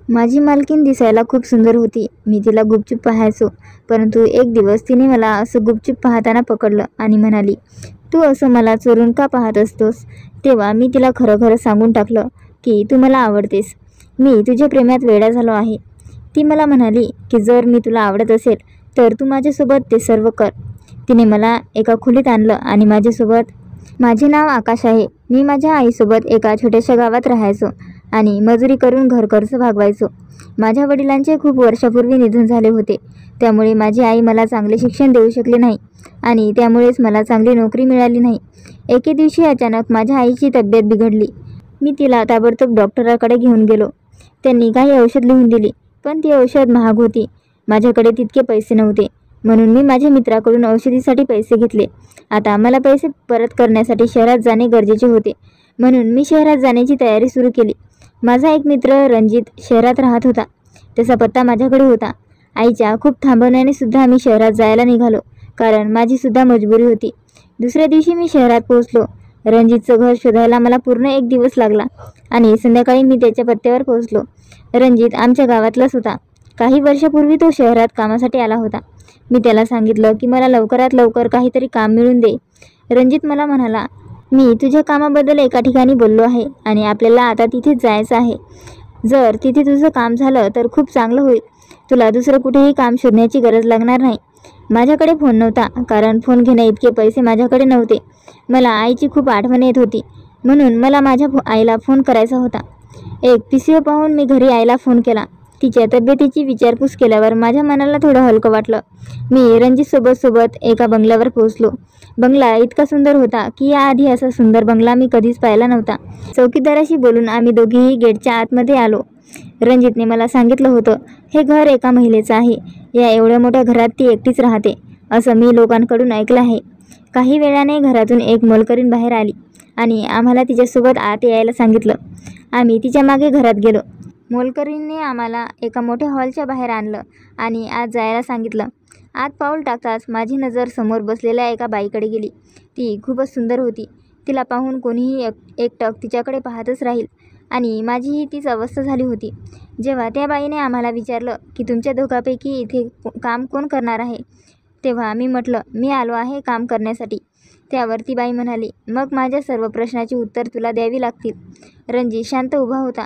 माझी मालकीण दिसायला खूप सुंदर होती. मी तिला गुपचूप पाहायचो. परंतु एक दिवस तिने मला असं गुपचूप पाहताना पकडलं आणि म्हणाली, तू असं मला चोरून का पाहत असतोस? तेव्हा मी तिला खरं खरं सांगून टाकलं की तू मला आवडतेस. मी तुझ्या प्रेमात वेडा झालो आहे. ती मला म्हणाली की जर मी तुला आवडत असेल तर तू माझ्यासोबत ते सर्व कर. तिने मला एका खोलीत आणलं आणि माझ्यासोबत, माझे नाव आकाश आहे. मी माझ्या आईसोबत एका छोट्याशा गावात राहायचो आणि मजुरी करून घरखर्च भागवायचो. माझ्या वडिलांचे खूप वर्षापूर्वी निधन झाले होते. त्यामुळे माझी आई मला चांगले शिक्षण देऊ शकली नाही आणि त्यामुळेच मला चांगली नोकरी मिळाली नाही. एके दिवशी अचानक माझ्या आईची तब्येत बिघडली. मी तिला ताबडतोब डॉक्टराकडे घेऊन गेलो. त्यांनी काही औषध लिहून दिली, पण ती औषध महाग होती. माझ्याकडे तितके पैसे नव्हते, म्हणून मी माझ्या मित्राकडून औषधीसाठी पैसे घेतले. आता मला पैसे परत करण्यासाठी शहरात जाणे गरजेचे होते, म्हणून मी शहरात जाण्याची तयारी सुरू केली. माझा एक मित्र रणजित शहरात राहत होता. त्याचा पत्ता माझ्याकडे होता. आईच्या खूप थांबवण्याने सुद्धा मी शहरात जायला निघालो, कारण माझी सुद्धा मजबुरी होती. दुसऱ्या दिवशी मी शहरात पोहोचलो. रणजितचं घर शोधायला मला पूर्ण एक दिवस लागला आणि संध्याकाळी मी त्याच्या पत्त्यावर पोहोचलो. रणजित आमच्या गावातलाच होता. काही वर्षापूर्वी तो शहरात कामासाठी आला होता. मी त्याला सांगितलं की मला लवकरात लवकर काहीतरी काम मिळून दे. रणजित मला म्हणाला, मी तुझ्या कामाबद्दल एका ठिकाणी बोललो आहे आणि आपल्याला आता तिथेच जायचं आहे. जर तिथे तुझं काम झालं तर खूप चांगलं होईल. तुला दुसरं कुठेही काम शोधण्याची गरज लागणार नाही. माझ्याकडे फोन नव्हता, कारण फोन घेण्या इतके पैसे माझ्याकडे नव्हते. मला आईची खूप आठवण येत होती, म्हणून मला माझ्या आईला फोन करायचा होता. एक PCO पाहून मी घरी आईला फोन केला. तिच्या तब्येतीची विचारपूस केल्यावर माझ्या मनाला थोडं हलकं वाटलं. मी रणजितसोबत एका बंगल्यावर पोहोचलो. बंगला इतका सुंदर होता की याआधी असा सुंदर बंगला मी कधीच पाहिला नव्हता. चौकीदाराशी बोलून आम्ही दोघेही गेटच्या आतमध्ये आलो. रणजितने मला सांगितलं होतं, हे घर एका महिलेचं आहे. या एवढ्या मोठ्या घरात ती एकटीच राहते, असं मी लोकांकडून ऐकलं आहे. काही वेळाने घरातून एक मोलकरीण बाहेर आली आणि आम्हाला तिच्यासोबत आत यायला सांगितलं. आम्ही तिच्या मागे घरात गेलो. मोलकरीणने आम्हाला एका मोठ्या हॉलच्या बाहेर आणलं आणि आत जायला सांगितलं. आत पाऊल टाकताच माझी नजर समोर बसलेल्या एका बाईकडे गेली. ती खूपच सुंदर होती. तिला पाहून कोणीही एकटक तिच्याकडे पाहतच राहील आणि माझीही तीच अवस्था झाली होती. जेव्हा त्या बाईने आम्हाला विचारलं की तुमच्या दोघांपैकी इथे काम कोण करणार आहे, तेव्हा मी म्हटलं, मी आलो आहे काम करण्यासाठी. त्यावर ती बाई म्हणाली, मग माझ्या सर्व प्रश्नाची उत्तर तुला द्यावी लागतील. रणजित शांत उभा होता.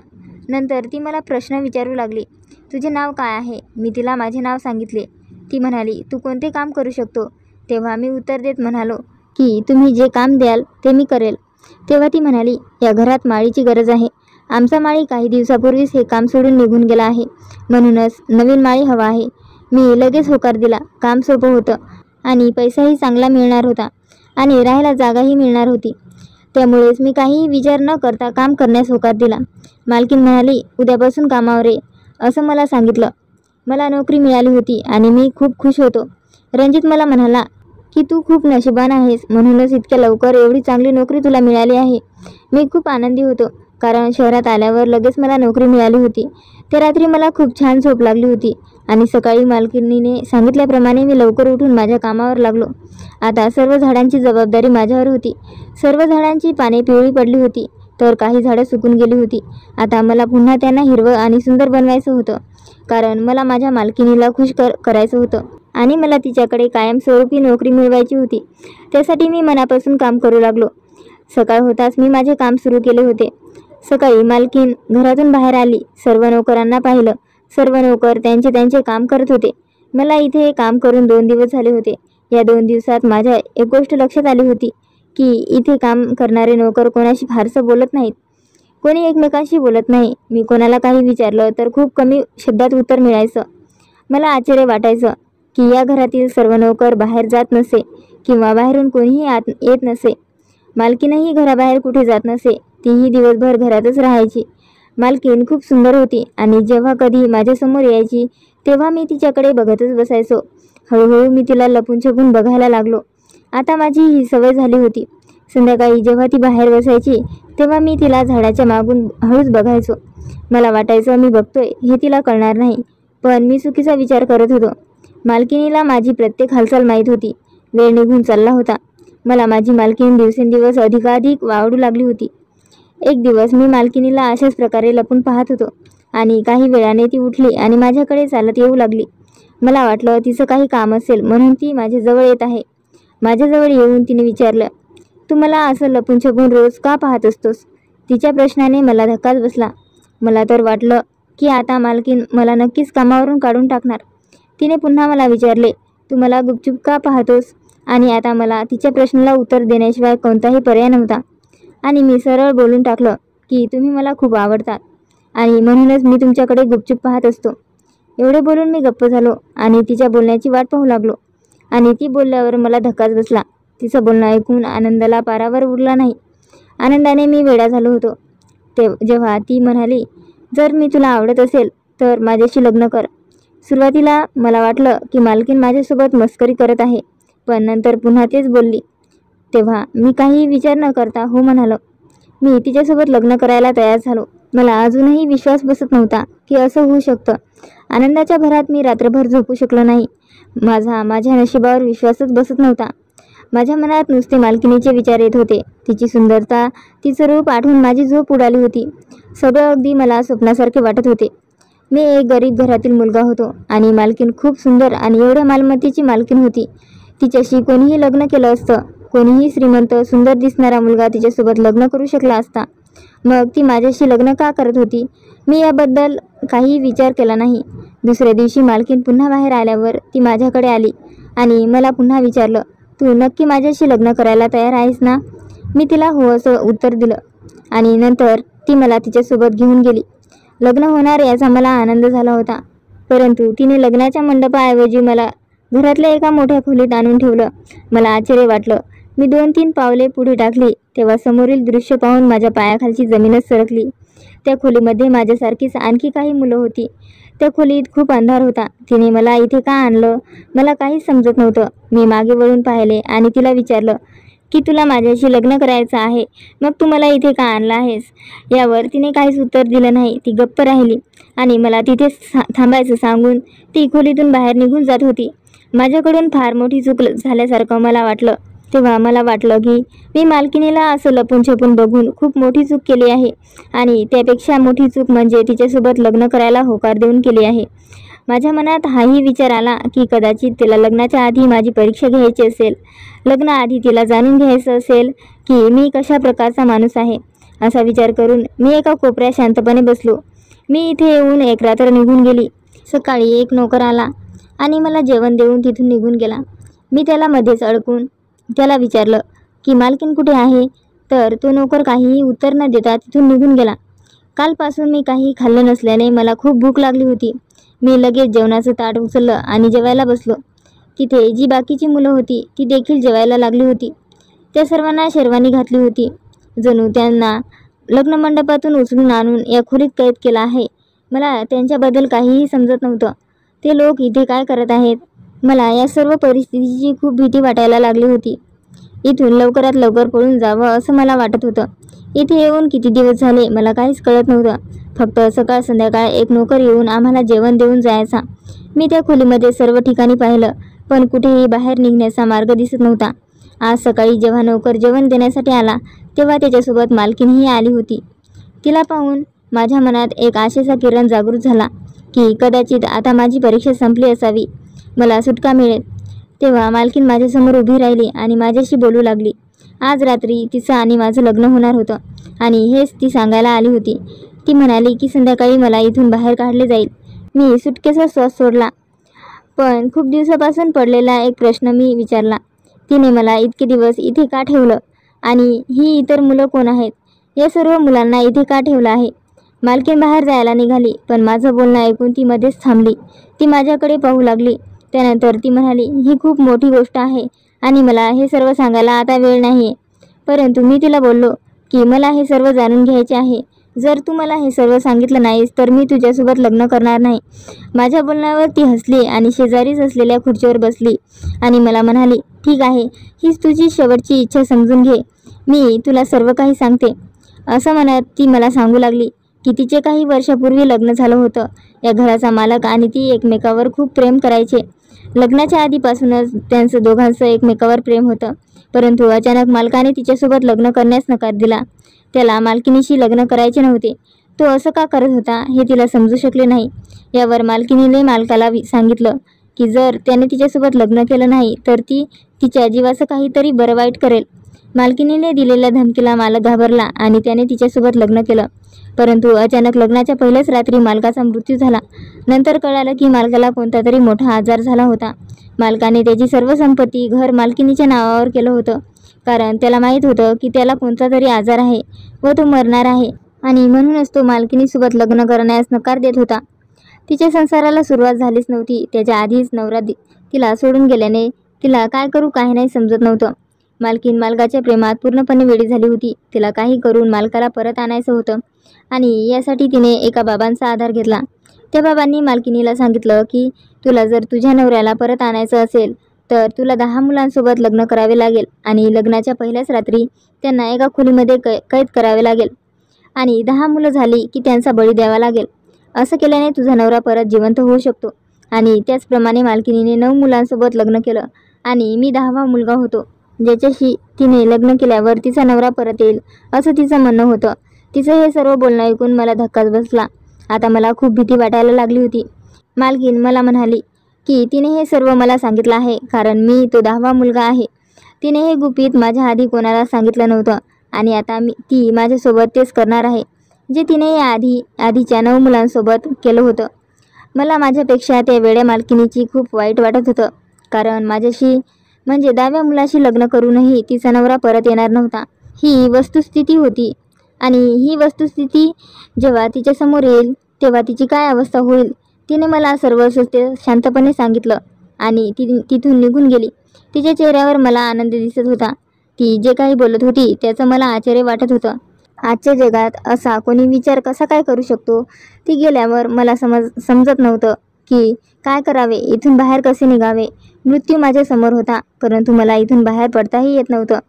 नंतर ती मला प्रश्न विचारू लागली, तुझे नाव काय आहे? मी तिला माझे नाव सांगितले. ती म्हणाली, तू कोणते काम करू शकतो? तेव्हा मी उत्तर देत म्हणालो की तुम्ही जे काम द्याल ते मी करेल. तेव्हा ती म्हणाली, या घरात माळीची गरज आहे. आमचा माळी काही दिवसापूर्वीच हे काम सोडून निघून गेला आहे, म्हणूनच नवीन माळी हवा आहे. मी लगेच होकार दिला. काम सोपं होतं आणि पैसाही चांगला मिळणार होता आणि राहायला जागाही मिळणार होती. त्यामुळेच मी काहीही विचार न करता काम करण्यास होकार दिला. मालकीण म्हणाली, उद्यापासून कामावर ये, असं मला सांगितलं. मला नोकरी मिळाली होती आणि मी खूप खुश होतो. रणजित मला म्हणाला की तू खूप नशिबान आहेस, म्हणूनच इतक्या लवकर एवढी चांगली नोकरी तुला मिळाली आहे. मी खूप आनंदी होतो, कारण शहरात आल्यावर लगेच मला नोकरी मिळाली होती. त्या रात्री मला खूप छान झोप लागली होती आणि सकाळी मालकिणीने सांगितल्याप्रमाणे मी लवकर उठून माझ्या कामावर लागलो. आता सर्व झाडांची जबाबदारी माझ्यावर होती. सर्व झाडांची पाने पिवळी पडली होती, तर काही झाडं सुकून गेली होती. आता मला पुन्हा त्यांना हिरवं आणि सुंदर बनवायचं होतं, कारण मला माझ्या मालकिणीला खुश करायचं होतं आणि मला तिच्याकडे कायमस्वरूपी नोकरी मिळवायची होती. त्यासाठी मी मनापासून काम करू लागलो. सकाळ होताच मी माझे काम सुरू केले होते. सकाळी मालकीण घरातून बाहेर आली. सर्व नोकरांना पाहिलं. सर्व नोकर त्यांचे काम करत होते. मला इथे काम करून 2 दिवस झाले होते. या 2 दिवसात माझ्या एक गोष्ट लक्षात आली होती की इथे काम करणारे नोकर कोणाशी फारसं बोलत नाहीत. कोणी एकमेकांशी बोलत नाही. मी कोणाला काही विचारलं तर खूप कमी शब्दात उत्तर मिळायचं. मला आश्चर्य वाटायचं की या घरातील सर्व नोकर बाहेर जात नसे किंवा बाहेरून कोणीही आत येत नसे. मालकीणही घराबाहेर कुठे जात नसे. तीही दिवसभर घरातच राहायची. मालकीण खूप सुंदर होती आणि जेव्हा कधी माझ्यासमोर यायची तेव्हा मी तिच्याकडे बघतच बसायचो. हळूहळू मी तिला लपून छपून बघायला लागलो. आता माझी ही सवय झाली होती. संध्याकाळी जेव्हा ती बाहेर बसायची तेव्हा मी तिला झाडाच्या मागून हळूच बघायचो. मला वाटायचं मी बघतोय हे तिला कळणार नाही, पण मी चुकीचा विचार करत होतो. मालकिणीला माझी प्रत्येक हालचाल माहीत होती. वेळ निघून चालला होता. मला माझी मालकीण दिवसेंदिवस अधिकाधिक आवडू लागली होती. एक दिवस मी मालकिणीला अशाच प्रकारे लपून पाहत होतो. आणि काही वेळाने ती उठली आणि माझ्याकडे चालत येऊ लागली. मला वाटलं तिचं काही काम असेल म्हणून ती माझ्याजवळ येत आहे. माझ्याजवळ येऊन तिने विचारलं, तू मला असं लपून छपून रोज का पाहत असतोस? तिच्या प्रश्नाने मला धक्काच बसला. मला तर वाटलं की आता मालकीन मला नक्कीच कामावरून काढून टाकणार. तिने पुन्हा मला विचारले, तू मला गुपचूप का पाहतोस? आणि आता मला तिच्या प्रश्नाला उत्तर देण्याशिवाय कोणताही पर्याय नव्हता. आणि मी सरळ बोलून टाकलं की तुम्ही मला खूप आवडतात आणि म्हणूनच मी तुमच्याकडे गुपचूप पाहत असतो. एवढे बोलून मी गप्प झालो आणि तिच्या बोलण्याची वाट पाहू लागलो. आणि ती बोलल्यावर मला धक्काच बसला. तिचं बोलणं ऐकून आनंदाला पारावर उरला नाही. आनंदाने मी वेडा झालो होतो. जेव्हा ती म्हणाली, जर मी तुला आवडत असेल तर माझ्याशी लग्न कर. सुरुवातीला मला वाटलं की मालकीन माझ्यासोबत मस्करी करत आहे, पण नंतर पुन्हा तेच बोलली. तेव्हा मी काही विचार न करता हो म्हणालो. मी तिच्यासोबत लग्न करायला तयार झालो. मला अजूनही विश्वास बसत नव्हता की असं होऊ शकतं. आनंदाच्या भरात मी रात्रभर झोपू शकलो नाही. माझ्या नशिबावर विश्वासच बसत नव्हता. माझ्या मनात नुसते मालकिनीचे विचार येत होते. तिची सुंदरता, तिचं रूप आठवून माझी झोप उडाली होती. सगळं अगदी मला स्वप्नासारखे वाटत होते. मी एक गरीब घरातील मुलगा होतो आणि मालकीन खूप सुंदर आणि एवढ्या मालमत्तेची मालकीन होती. तिच्याशी कोणीही लग्न केलं असतं. कोणीही श्रीमंत सुंदर दिसणारा मुलगा तिच्यासोबत लग्न करू शकला असता. मग ती माझ्याशी लग्न का करत होती? मी याबद्दल काही विचार केला नाही. दुसऱ्या दिवशी मालकीन पुन्हा बाहेर आल्यावर ती माझ्याकडे आली आणि मला पुन्हा विचारलं, तू नक्की माझ्याशी लग्न करायला तयार आहेस ना? मी तिला हो असं उत्तर दिलं आणि नंतर ती मला तिच्यासोबत घेऊन गेली. लग्न होणार याचा मला आनंद झाला होता, परंतु तिने लग्नाच्या मंडपाऐवजी मला घरातल्या एका मोठ्या खोलीत आणून ठेवलं. मला आश्चर्य वाटलं. मी 2-3 पावले पुढे टाकली तेव्हा समोरील दृश्य पाहून माझ्या पायाखालची जमीनच सरकली. त्या खोलीमध्ये माझ्यासारखीच आणखी काही मुलं होती. त्या खोलीत खूप अंधार होता. तिने मला इथे का आणलं मला काहीच समजत नव्हतं. मी मागे वळून पाहिले आणि तिला विचारलं की तुला माझ्याशी लग्न करायचं आहे, मग तू मला इथे का आणलं आहेस? यावर तिने काहीच उत्तर दिलं नाही. ती गप्प राहिली आणि मला तिथेच थांबायचं सांगून ती खोलीतून बाहेर निघून जात होती. माझ्याकडून फार मोठी चूक झाल्यासारखं मला वाटलं. तेव्हा मला वाटलं की मी मालकिनीला असं लपून छपून बघून खूप मोठी चूक केली आहे आणि त्यापेक्षा मोठी चूक म्हणजे तिच्यासोबत लग्न करायला होकार देऊन केली आहे. माझ्या मनात हाही विचार आला की कदाचित तिला लग्नाच्या आधी माझी परीक्षा घ्यायची असेल. लग्नाआधी तिला जाणून घ्यायचं असेल की मी कशा प्रकारचा माणूस आहे. असा विचार करून मी एका कोपऱ्यात शांतपणे बसलो. मी इथे येऊन एक रात्र निघून गेली. सकाळी एक नोकर आला आणि मला जेवण देऊन तिथून निघून गेला. मी त्याला मध्येच अडकून त्याला विचारलं की मालकीन कुठे आहे? तर तो नोकर काहीही उत्तर न देता तिथून निघून गेला. कालपासून मी काही खाल्लं नसल्याने मला खूप भूक लागली होती. मी लगेच जेवणाचं ताट उचललं आणि जेवायला बसलो. तिथे जी बाकीची मुलं होती ती देखील जेवायला लागली होती. त्या सर्वांना शेरवानी घातली होती. जणू त्यांना लग्नमंडपातून उचलून आणून या खोलीत कैद केलं आहे. मला त्यांच्याबद्दल काहीही समजत नव्हतं. ते लोक इथे काय करत आहेत? मला या सर्व परिस्थितीची खूप भीती वाटायला लागली होती. इथून लवकरात लवकर पळून जावं असं मला वाटत होतं. इथे येऊन किती दिवस झाले मला काहीच कळत नव्हतं. फक्त सकाळ संध्याकाळ एक नोकर येऊन आम्हाला जेवण देऊन जायचा. मी त्या खोलीमध्ये सर्व ठिकाणी पाहिलं, पण कुठेही बाहेर निघण्याचा मार्ग दिसत नव्हता. आज सकाळी जेव्हा नोकर जेवण देण्यासाठी आला तेव्हा त्याच्यासोबत मालकीनही आली होती. तिला पाहून माझ्या मनात एक आशेचा किरण जागृत झाला की कदाचित आता माझी परीक्षा संपली असावी, मला सुटका मिळेल. तेव्हा मालकीन माझ्यासमोर उभी राहिली आणि माझ्याशी बोलू लागली. आज रात्री तिचं आणि माझं लग्न होणार होतं आणि हेच ती सांगायला आली होती. ती म्हणाली की संध्याकाळी मला इथून बाहेर काढले जाईल. मी सुटकेचा श्वास सोडला, पण खूप दिवसापासून पडलेला एक प्रश्न मी विचारला. तिने मला इतके दिवस इथे का ठेवलं आणि ही इतर मुलं कोण आहेत? या सर्व मुलांना इथे का ठेवलं आहे? मालकीन बाहेर जायला निघाली, पण माझं बोलणं ऐकून ती मध्येच थांबली. ती माझ्याकडे पाहू लागली. त्यानंतर ती म्हणाली, ही खूप मोठी गोष्ट आहे आणि मला हे सर्व सांगायला आता वेळ नाही. परंतु मी तिला बोललो की मला हे सर्व जाणून घ्यायचे आहे. जर तू मला हे सर्व सांगितलं नाहीस तर मी तुझ्यासोबत लग्न करणार नाही. माझ्या बोलण्यावर ती हसली आणि शेजारीच असलेल्या खुर्चीवर बसली आणि मला म्हणाली, ठीक आहे, हीच तुझी शेवटची इच्छा समजून घे. मी तुला सर्व काही सांगते. असं म्हणत ती मला सांगू लागली की तिचे काही वर्षापूर्वी लग्न झालं होतं. या घराचा मालक आणि ती एकमेकावर खूप प्रेम करायचे. लग्नाच्या आधीपासूनच त्यांचं दोघांचं एकमेकावर प्रेम होतं. परंतु अचानक मालकाने तिच्यासोबत लग्न करण्यास नकार दिला. त्याला मालकिनीशी लग्न करायचे नव्हते. तो असं का करत होता हे तिला समजू शकले नाही. यावर मालकिनीने मालकाला सांगितलं की जर त्याने तिच्यासोबत लग्न केलं नाही तर ती तिच्या जीवाचं काहीतरी बरं वाईट करेल. मालकिनीने दिलेल्या धमकीला मालक घाबरला आणि त्याने तिच्यासोबत लग्न केलं. परंतु अचानक लग्नाच्या पहिल्याच रात्री मालकाचा मृत्यू झाला. नंतर कळालं की मालकाला कोणता तरी मोठा आजार झाला होता. मालकाने त्याची सर्व संपत्ती घर मालकिनीच्या नावावर केलं होतं, कारण त्याला माहीत होतं की त्याला कोणता तरी आजार आहे व तो मरणार आहे आणि म्हणूनच तो मालकिनीसोबत लग्न करण्यास नकार देत होता. तिच्या संसाराला सुरुवात झालीच नव्हती. त्याच्या आधीच नवरा तिला सोडून गेल्याने तिला काय करू काही नाही समजत नव्हतं. मालकीन मालकाच्या प्रेमात पूर्णपणे वेडी झाली होती. तिला काही करून मालकाला परत आणायचं होतं आणि यासाठी तिने एका बाबांचा आधार घेतला. त्या बाबांनी मालकिनीला सांगितलं की तुला जर तुझ्या नवऱ्याला परत आणायचं असेल तर तुला 10 मुलांसोबत लग्न करावे लागेल आणि लग्नाच्या पहिल्याच रात्री त्यांना एका खोलीमध्ये कैद करावे लागेल आणि 10 मुलं झाली की त्यांचा बळी द्यावा लागेल. असं केल्याने तुझा नवरा परत जिवंत होऊ शकतो. आणि त्याचप्रमाणे मालकिनीने 9 मुलांसोबत लग्न केलं आणि मी 10वा मुलगा होतो ज्याच्याशी तिने लग्न केल्यावर तिचा नवरा परत येईल असं तिचं म्हणणं होतं. तिचं हे सर्व बोलणं ऐकून मला धक्काच बसला. आता मला खूप भीती वाटायला लागली होती. मालकीन मला म्हणाली की तिने हे सर्व मला सांगितलं आहे कारण मी तो 10वा मुलगा आहे. तिने हे गुपित माझ्या आधी कोणाला सांगितलं नव्हतं आणि आता ती माझ्यासोबत तेच करणार आहे जे तिने या आधीच्या 9 मुलांसोबत केलं होतं. मला माझ्यापेक्षा त्या वेड्या मालकिनीची खूप वाईट वाटत होतं, कारण माझ्याशी म्हणजे 10व्या मुलाशी लग्न करूनही तिचा नवरा परत येणार नव्हता. ही वस्तुस्थिती होती आणि ही वस्तुस्थिती जेव्हा तिच्यासमोर येईल तेव्हा तिची काय अवस्था होईल. तिने मला सर्व सत्य शांतपणे सांगितलं आणि ती तिथून निघून गेली. तिच्या चेहऱ्यावर मला आनंद दिसत होता. ती जे काही बोलत होती त्याचं मला आश्चर्य वाटत होतं. आजच्या जगात असा कोणी विचार कसा काय करू शकतो. ती गेल्यावर मला समजत नव्हतं की काय करावे, इथून बाहेर कसे निघावे. मृत्यू माझ्यासमोर होता परंतु मला इथून बाहेर पडताही येत नव्हतं.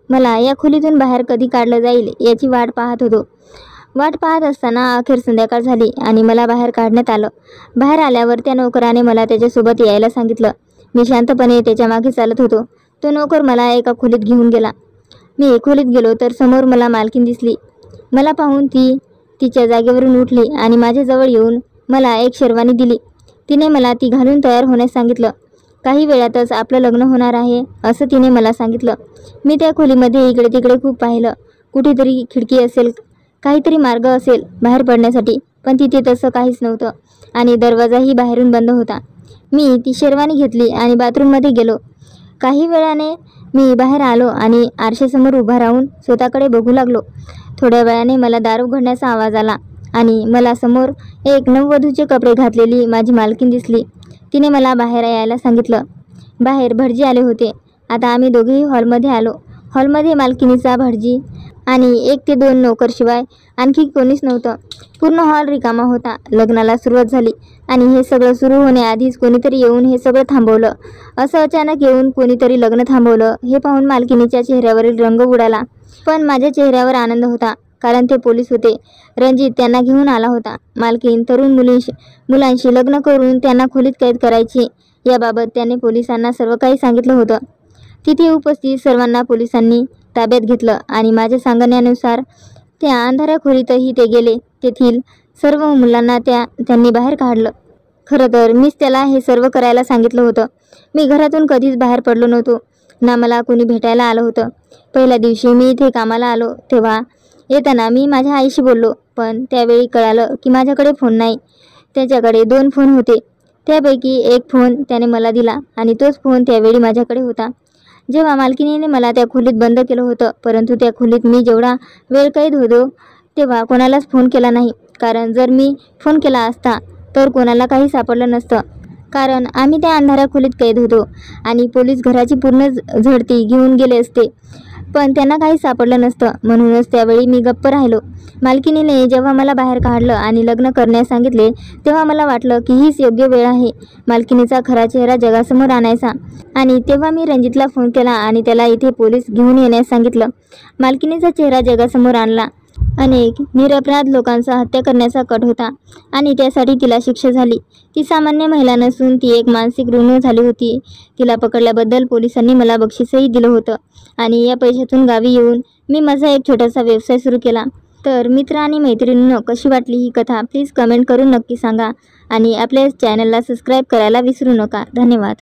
मला या खोलीतून बाहेर कधी काढलं जाईल याची वाट पाहत होतो. वाट पाहत असताना अखेर संध्याकाळ झाली आणि मला बाहेर काढण्यात आलं. बाहेर आल्यावर त्या नोकराने मला त्याच्यासोबत यायला सांगितलं. मी शांतपणे त्याच्या मागे चालत होतो. तो नोकर मला एका खोलीत घेऊन गेला. मी खोलीत गेलो तर समोर मला मालकीन दिसली. मला पाहून ती तिच्या जागेवरून उठली आणि माझ्याजवळ येऊन मला एक शेरवानी दिली. तिने मला ती घालून तयार होण्यास सांगितलं. काही वेळातच आपलं लग्न होणार आहे असं तिने मला सांगितलं. मी त्या खोलीमध्ये इकडे तिकडे खूप पाहिलं. कुठेतरी खिडकी असेल, काहीतरी मार्ग असेल बाहेर पडण्यासाठी, पण तिथे तसं काहीच नव्हतं आणि दरवाजाही बाहेरून बंद होता. मी ती शेरवानी घेतली आणि बाथरूममध्ये गेलो. काही वेळाने मी बाहेर आलो आणि आरशासमोर उभा राहून स्वतःकडे बघू लागलो. थोड्या वेळाने मला दार उघडण्याचा आवाज आला आणि मला समोर एक नववधूचे कपडे घातलेली माझी मालकीन दिसली. तिने मला बाहेर यायला सांगितलं. बाहेर भटजी आले होते. आता आम्ही दोघेही हॉलमध्ये आलो. हॉलमध्ये मालकिनीचा भटजी आणि 1 ते 2 नोकरशिवाय आणखी कोणीच नव्हतं. पूर्ण हॉल रिकामा होता. लग्नाला सुरुवात झाली आणि हे सगळं सुरू होण्याआधीच कोणीतरी येऊन हे सगळं थांबवलं. असं अचानक येऊन कोणीतरी लग्न थांबवलं हे पाहून मालकिनीच्या चेहऱ्यावरील रंग उडाला. पण माझ्या चेहऱ्यावर आनंद होता, कारण ते पोलीस होते. रणजित त्यांना घेऊन आला होता. मालकीन तरुण मुलांशी लग्न करून त्यांना खोलीत कैद करायची याबाबत त्याने पोलिसांना सर्व काही सांगितलं होतं. तिथे उपस्थित सर्वांना पोलिसांनी ताब्यात घेतलं आणि माझ्या सांगण्यानुसार त्या अंधाऱ्या खोलीतही ते गेले. तेथील सर्व मुलांना त्यांनी बाहेर काढलं. खरं तर मीच त्याला हे सर्व करायला सांगितलं होतं. मी घरातून कधीच बाहेर पडलो नव्हतो, ना मला कोणी भेटायला आलं होतं. पहिल्या दिवशी मी इथे कामाला आलो तेव्हा येताना मी माझ्या आईशी बोललो, पण त्यावेळी कळालं की माझ्याकडे फोन नाही. त्याच्याकडे 2 फोन होते. त्यापैकी एक फोन त्याने मला दिला आणि तोच फोन त्यावेळी माझ्याकडे होता. जेव्हा मालकिनीने मला त्या खोलीत बंद केलं होतं, परंतु त्या खोलीत मी जेवढा वेळ कैद होतो तेव्हा कोणालाच फोन केला नाही, कारण जर मी फोन केला असता तर कोणाला काही सापडलं नसतं, कारण आम्ही त्या अंधाऱ्या खोलीत कैद होतो आणि पोलीस घराची पूर्ण झडती घेऊन गेले असते, पण त्यांना काही सापडलं नसतं. म्हणूनच त्यावेळी मी गप्प राहिलो. मालकिनीने जेव्हा मला बाहेर काढलं आणि लग्न करण्यास सांगितले तेव्हा मला वाटलं की हीच योग्य वेळ आहे मालकिनीचा खरा चेहरा जगासमोर आणायचा. आणि तेव्हा मी रणजितला फोन केला आणि त्याला इथे पोलीस घेऊन येण्यास सांगितलं. मालकिनीचा चेहरा जगासमोर आणला. अनेक निरपराध लोकांचा हत्या करण्याचा कट होता आणि त्यासाठी तिला शिक्षा झाली. ती सामान्य महिला नसून ती एक मानसिक रुग्ण झाली होती. तिला पकडल्याबद्दल पोलिसांनी मला बक्षीसही दिलं होतं आणि या पैशातून गावी येऊन मी माझा एक छोटासा व्यवसाय सुरू केला. तर मित्र आणि मैत्रिणींनो, कशी वाटली ही कथा प्लीज कमेंट करून नक्की सांगा आणि आपल्या चॅनलला सबस्क्राईब करायला विसरू नका. धन्यवाद.